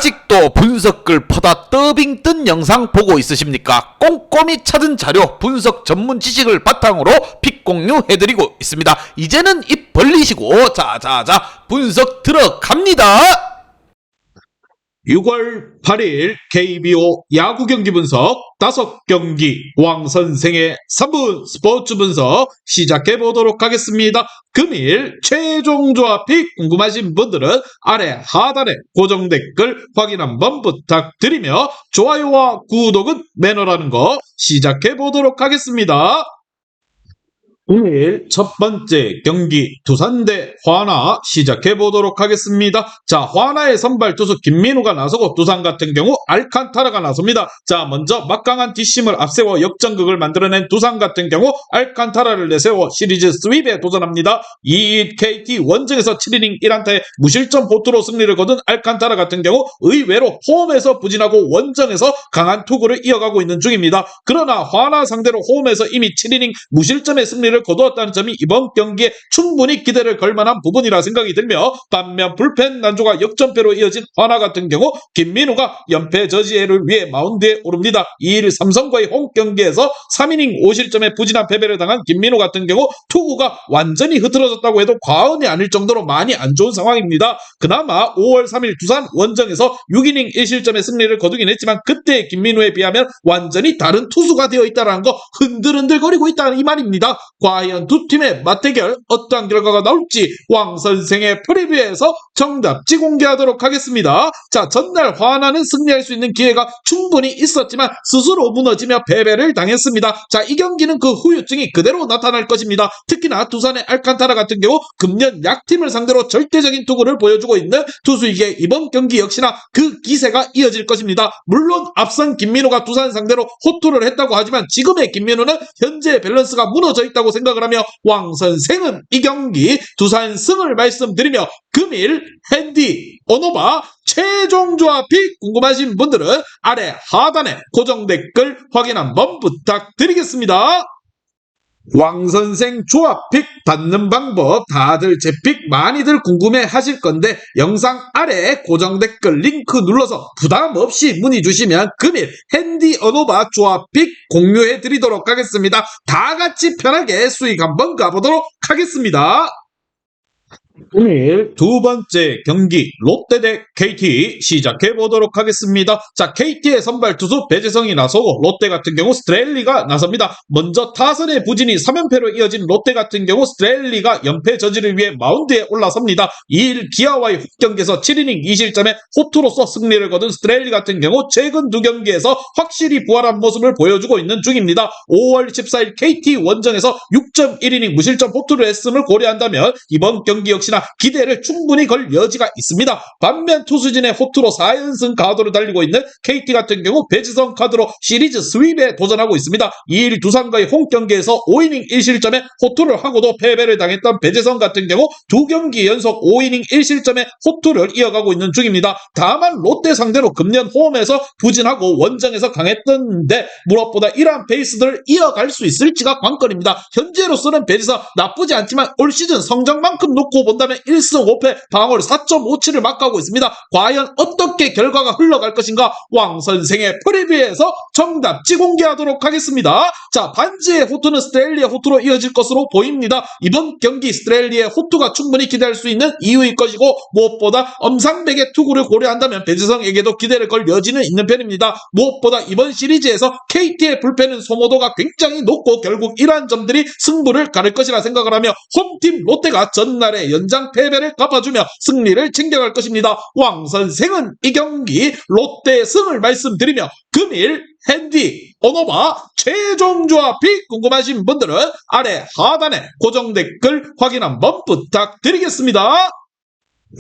아직도 분석글 퍼다 더빙 뜬 영상 보고 있으십니까? 꼼꼼히 찾은 자료, 분석 전문 지식을 바탕으로 픽 공유해드리고 있습니다. 이제는 입 벌리시고 자자자 분석 들어갑니다. 6월 8일 KBO 야구 경기 분석 5경기 왕선생의 3분 스포츠 분석 시작해 보도록 하겠습니다. 금일 최종 조합 픽 궁금하신 분들은 아래 하단에 고정 댓글 확인 한번 부탁드리며 좋아요와 구독은 매너라는 거 시작해 보도록 하겠습니다. 오늘 첫 번째 경기 두산 대 화나 시작해 보도록 하겠습니다. 자, 화나의 선발 투수 김민우가 나서고 두산 같은 경우 알칸타라가 나섭니다. 자, 먼저 막강한 뒷심을 앞세워 역전극을 만들어낸 두산 같은 경우 알칸타라를 내세워 시리즈 스윕에 도전합니다. 2일 KT 원정에서 7이닝 1안타에 무실점 호투로 승리를 거둔 알칸타라 같은 경우 의외로 홈에서 부진하고 원정에서 강한 투구를 이어가고 있는 중입니다. 그러나 화나 상대로 홈에서 이미 7이닝 무실점의 승리를 거두었다는 점이 이번 경기에 충분히 기대를 걸만한 부분이라 생각이 들며, 반면 불펜 난조가 역전패로 이어진 화나 같은 경우 김민우가 연패 저지를 위해 마운드에 오릅니다. 2일 삼성과의 홈 경기에서 3이닝 5실점의 부진한 패배를 당한 김민우 같은 경우 투구가 완전히 흐트러졌다고 해도 과언이 아닐 정도로 많이 안 좋은 상황입니다. 그나마 5월 3일 두산 원정에서 6이닝 1실점의 승리를 거두긴 했지만 그때의 김민우에 비하면 완전히 다른 투수가 되어 있다는 거 흔들흔들거리고 있다는 이 말입니다. 과연 두 팀의 맞대결 어떠한 결과가 나올지 왕선생의 프리뷰에서 정답지 공개하도록 하겠습니다. 자, 전날 화나는 승리할 수 있는 기회가 충분히 있었지만 스스로 무너지며 패배를 당했습니다. 자, 이 경기는 그 후유증이 그대로 나타날 것입니다. 특히나 두산의 알칸타라 같은 경우 금년 약팀을 상대로 절대적인 투구를 보여주고 있는 투수이기에 이번 경기 역시나 그 기세가 이어질 것입니다. 물론 앞선 김민우가 두산 상대로 호투를 했다고 하지만 지금의 김민우는 현재 밸런스가 무너져 있다고 생각을 하며 왕선생은 이 경기 두산 승을 말씀드리며 금일 핸디 오노바 최종 조합 픽 궁금하신 분들은 아래 하단에 고정 댓글 확인 한번 부탁드리겠습니다. 왕선생 조합픽 받는 방법 다들 제 픽 많이들 궁금해 하실 건데 영상 아래 고정 댓글 링크 눌러서 부담 없이 문의 주시면 금일 핸디 어노바 조합픽 공유해 드리도록 하겠습니다. 다 같이 편하게 수익 한번 가보도록 하겠습니다. 오늘 두 번째 경기 롯데 대 KT 시작해 보도록 하겠습니다. 자, KT의 선발 투수 배재성이 나서고 롯데 같은 경우 스트레일리가 나섭니다. 먼저 타선의 부진이 3연패로 이어진 롯데 같은 경우 스트레일리가 연패 저지를 위해 마운드에 올라섭니다. 2일 기아와의 훅 경기에서 7이닝 2실점의 호투로서 승리를 거둔 스트레일리 같은 경우 최근 두 경기에서 확실히 부활한 모습을 보여주고 있는 중입니다. 5월 14일 KT 원정에서 6.1이닝 무실점 호투를 했음을 고려한다면 이번 경기 역시나 기대를 충분히 걸 여지가 있습니다. 반면 투수진의 호투로 4연승 가도를 달리고 있는 KT 같은 경우 배지성 카드로 시리즈 스윕에 도전하고 있습니다. 2일 두산과의 홈 경기에서 5이닝 1실점의 호투를 하고도 패배를 당했던 배지성 같은 경우 두 경기 연속 5이닝 1실점의 호투를 이어가고 있는 중입니다. 다만 롯데 상대로 금년 홈에서 부진하고 원정에서 강했던데 무엇보다 이러한 페이스들을 이어갈 수 있을지가 관건입니다. 현재로서는 배지성 나쁘지 않지만 올 시즌 성적만큼 놓고 본다면 1승 5패 방어율 4.57을 막가고 있습니다. 과연 어떻게 결과가 흘러갈 것인가 왕선생의 프리뷰에서 정답지 공개하도록 하겠습니다. 자, 반지의 호투는 스트레일리의 호투로 이어질 것으로 보입니다. 이번 경기 스트레일리의 호투가 충분히 기대할 수 있는 이유일 것이고 무엇보다 엄상백의 투구를 고려한다면 배지성에게도 기대를 걸 여지는 있는 편입니다. 무엇보다 이번 시리즈에서 KT의 불펜은 소모도가 굉장히 높고 결국 이러한 점들이 승부를 가를 것이라 생각을 하며 홈팀 롯데가 전날의 연장 패배를 갚아주며 승리를 챙겨갈 것입니다. 왕선생은 이 경기 롯데 승을 말씀드리며 금일 핸디 오노바 최종 조합 픽 궁금하신 분들은 아래 하단에 고정 댓글 확인 한번 부탁드리겠습니다.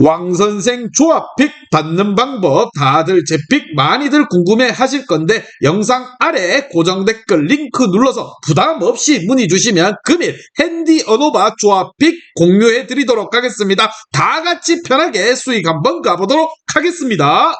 왕선생 조합픽 받는 방법 다들 제 픽 많이들 궁금해 하실 건데 영상 아래 고정 댓글 링크 눌러서 부담 없이 문의 주시면 금일 핸디 어노바 조합픽 공유해 드리도록 하겠습니다. 다 같이 편하게 수익 한번 가보도록 하겠습니다.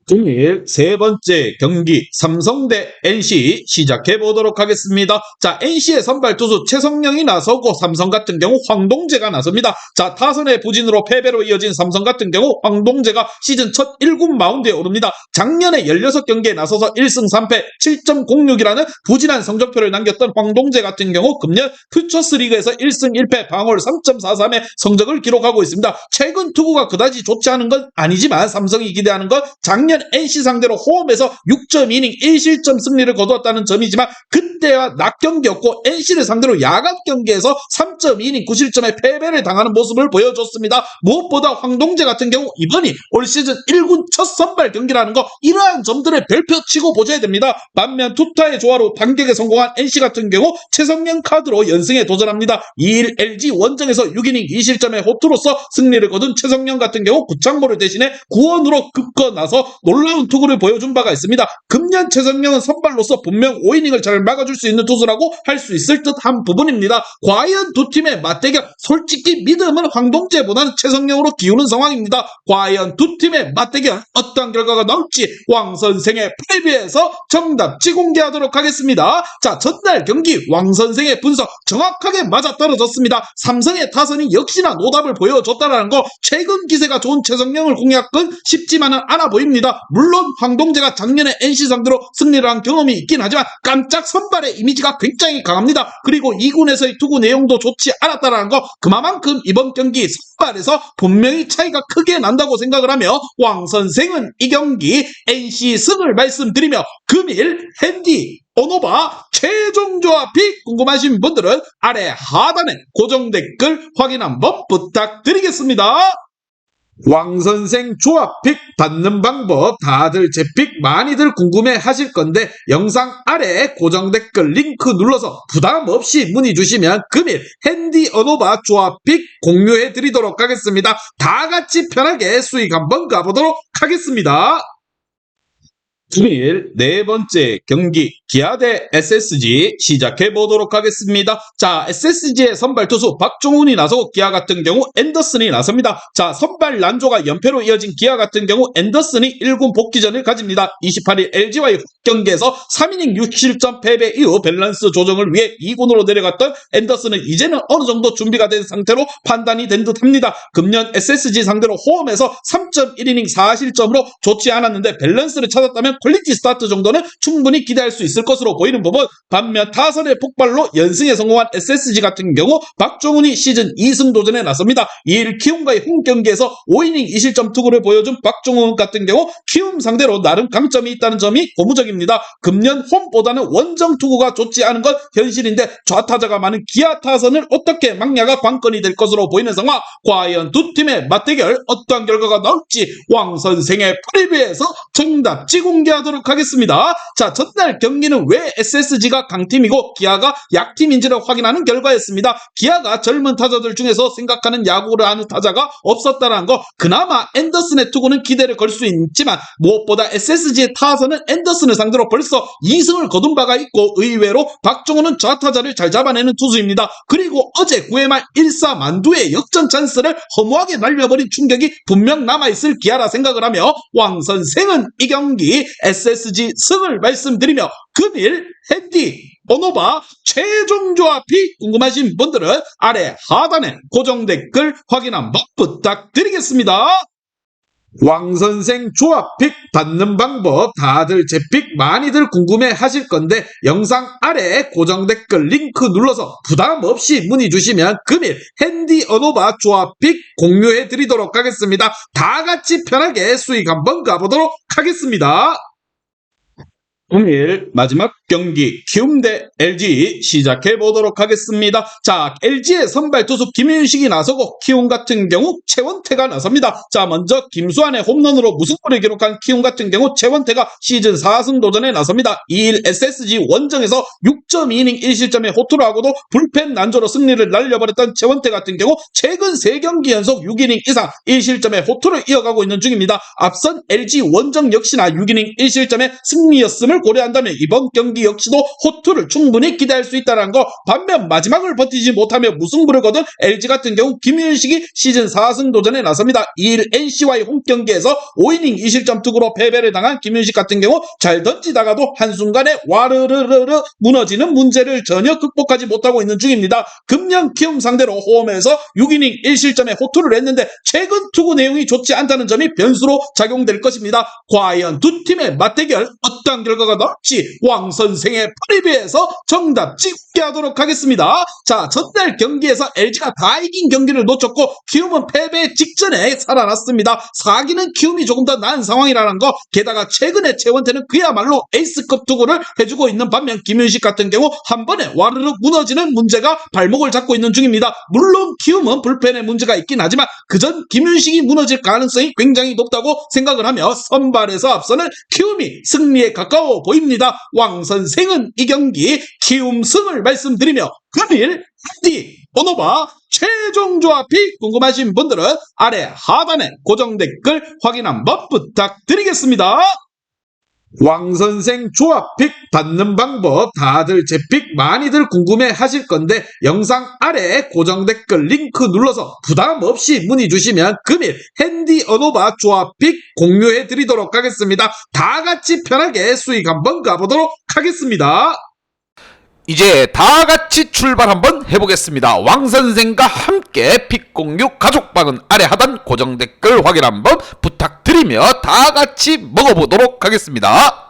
금일 세 번째 경기 삼성 대 NC 시작해 보도록 하겠습니다. 자, NC의 선발 투수 최성령이 나서고 삼성 같은 경우 황동재가 나섭니다. 자, 타선의 부진으로 패배로 이어진 삼성 같은 경우 황동재가 시즌 첫 1군 마운드에 오릅니다. 작년에 16경기에 나서서 1승 3패 7.06이라는 부진한 성적표를 남겼던 황동재 같은 경우 금년 퓨처스 리그에서 1승 1패 방어율 3.43의 성적을 기록하고 있습니다. 최근 투구가 그다지 좋지 않은 건 아니지만 삼성이 기대하는 건 작년 NC 상대로 홈에서 6.2이닝 1실점 승리를 거두었다는 점이지만 그때와 낮 경기였고 NC를 상대로 야간 경기에서 3.2이닝 9실점의 패배를 당하는 모습을 보여줬습니다. 무엇보다 황동재 같은 경우 이번이 올 시즌 1군 첫 선발 경기라는 거 이러한 점들을 별표치고 보셔야 됩니다. 반면 투타의 조화로 반격에 성공한 NC 같은 경우 최성령 카드로 연승에 도전합니다. 2일 LG 원정에서 6이닝 2실점의 호투로서 승리를 거둔 최성령 같은 경우 구창모를 대신해 구원으로 급거 나서 놀라운 투구를 보여준 바가 있습니다. 금년 최성령은 선발로서 분명 5이닝을 잘 막아줄 수 있는 투수라고 할 수 있을 듯한 부분입니다. 과연 두 팀의 맞대결 솔직히 믿음은 황동재보다는 최성령으로 기우는 상황입니다. 과연 두 팀의 맞대결 어떤 결과가 나올지 왕 선생의 프리뷰에서 정답지 공개하도록 하겠습니다. 자, 전날 경기 왕 선생의 분석 정확하게 맞아떨어졌습니다. 삼성의 타선이 역시나 노답을 보여줬다는 거 최근 기세가 좋은 최성령을 공략은 쉽지만은 않아 보입니다. 물론 황동재가 작년에 NC 상대로 승리를 한 경험이 있긴 하지만 깜짝 선발의 이미지가 굉장히 강합니다. 그리고 2군에서의 투구 내용도 좋지 않았다는 거 그만큼 이번 경기 선발에서 분명히 차이가 크게 난다고 생각을 하며 왕 선생은 이 경기 NC 승을 말씀드리며 금일 핸디 오노바 최종 조합이 궁금하신 분들은 아래 하단에 고정 댓글 확인 한번 부탁드리겠습니다. 왕선생 조합픽 받는 방법 다들 제 픽 많이들 궁금해 하실 건데 영상 아래 고정 댓글 링크 눌러서 부담 없이 문의 주시면 금일 핸디 어노바 조합픽 공유해 드리도록 하겠습니다. 다 같이 편하게 수익 한번 가보도록 하겠습니다. 금일 네 번째 경기 기아 대 SSG 시작해 보도록 하겠습니다. 자, SSG의 선발 투수 박종훈이 나서고 기아 같은 경우 앤더슨이 나섭니다. 자, 선발 난조가 연패로 이어진 기아 같은 경우 앤더슨이 1군 복귀전을 가집니다. 28일 LG와의 경기에서 3이닝 6실점 패배 이후 밸런스 조정을 위해 2군으로 내려갔던 앤더슨은 이제는 어느 정도 준비가 된 상태로 판단이 된 듯합니다. 금년 SSG 상대로 홈에서 3.1이닝 4실점으로 좋지 않았는데 밸런스를 찾았다면 퀄리티 스타트 정도는 충분히 기대할 수 있을 것으로 보이는 부분. 반면 타선의 폭발로 연승에 성공한 SSG 같은 경우 박종훈이 시즌 2승 도전에 나섭니다. 2일 키움과의 홈 경기에서 5이닝 2실점 투구를 보여준 박종훈 같은 경우 키움 상대로 나름 강점이 있다는 점이 고무적입니다. 금년 홈보다는 원정 투구가 좋지 않은 건 현실인데 좌타자가 많은 기아 타선을 어떻게 막냐가 관건이 될 것으로 보이는 상황. 과연 두 팀의 맞대결 어떠한 결과가 나올지 왕 선생의 프리뷰에서 정답지 공개하도록 하겠습니다. 자, 전날 경기는 왜 SSG가 강팀이고 기아가 약팀인지를 확인하는 결과였습니다. 기아가 젊은 타자들 중에서 생각하는 야구를 하는 타자가 없었다는 거. 그나마 앤더슨의 투구는 기대를 걸 수 있지만 무엇보다 SSG의 타선은 앤더슨을 상대로 벌써 2승을 거둔 바가 있고 의외로 박종훈은 좌타자를 잘 잡아내는 투수입니다. 그리고 어제 9회 말 1사 만두의 역전 찬스를 허무하게 날려버린 충격이 분명 남아있을 기아라 생각을 하며 왕 선생은 이 경기 SSG 승을 말씀드리며 금일 핸디 오노바 최종 조합이 궁금하신 분들은 아래 하단에 고정 댓글 확인 한번 부탁드리겠습니다. 왕선생 조합픽 받는 방법 다들 제 픽 많이들 궁금해 하실 건데 영상 아래 고정 댓글 링크 눌러서 부담 없이 문의 주시면 금일 핸디 어노바 조합픽 공유해 드리도록 하겠습니다. 다 같이 편하게 수익 한번 가보도록 하겠습니다. 금일 마지막 경기 키움 대 LG 시작해 보도록 하겠습니다. 자, LG의 선발 투수 김윤식이 나서고 키움 같은 경우 최원태가 나섭니다. 자, 먼저 김수환의 홈런으로 무승부를 기록한 키움 같은 경우 최원태가 시즌 4승 도전에 나섭니다. 2일 SSG 원정에서 6.2이닝 1실점의 호투를 하고도 불펜 난조로 승리를 날려버렸던 최원태 같은 경우 최근 3경기 연속 6이닝 이상 1실점의 호투를 이어가고 있는 중입니다. 앞선 LG 원정 역시나 6이닝 1실점의 승리였음을 승리를 고려한다면 이번 경기 역시도 호투를 충분히 기대할 수 있다는 거. 반면 마지막을 버티지 못하며 무승부를 거둔 LG 같은 경우 김윤식이 시즌 4승 도전에 나섭니다. 2일 NC와의 홈경기에서 5이닝 2실점 투구로 패배를 당한 김윤식 같은 경우 잘 던지다가도 한순간에 와르르르르 무너지는 문제를 전혀 극복하지 못하고 있는 중입니다. 금년 키움 상대로 홈에서 6이닝 1실점에 호투를 했는데 최근 투구 내용이 좋지 않다는 점이 변수로 작용될 것입니다. 과연 두 팀의 맞대결 어떤 결과가 나올지 왕 선생의 프리뷰에서 정답 찍게 하도록 하겠습니다. 자, 전날 경기에서 LG가 다 이긴 경기를 놓쳤고 키움은 패배 직전에 살아났습니다. 사기는 키움이 조금 더 나은 상황이라는 거. 게다가 최근에 최원태는 그야말로 에이스급 투구를 해주고 있는 반면 김윤식 같은 경우 한 번에 와르르 무너지는 문제가 발목을 잡고 있는 중입니다. 물론 키움은 불펜에 문제가 있긴 하지만 그전 김윤식이 무너질 가능성이 굉장히 높다고 생각을 하며 선발에서 앞서는 키움이 승리에 가까워 보입니다. 왕 선생은 이 경기 키움 승을 말씀드리며 금일 한디 번호바 최종 조합이 궁금하신 분들은 아래 하단에 고정 댓글 확인 한번 부탁드리겠습니다. 왕선생 조합픽 받는 방법 다들 제 픽 많이들 궁금해 하실 건데 영상 아래 고정 댓글 링크 눌러서 부담 없이 문의 주시면 금일 핸디 언어바 조합픽 공유해 드리도록 하겠습니다. 다 같이 편하게 수익 한번 가보도록 하겠습니다. 이제 다 같이 출발 한번 해보겠습니다. 왕선생과 함께 픽 공유 가족방은 아래 하단 고정 댓글 확인 한번 부탁드리며 다 같이 먹어보도록 하겠습니다.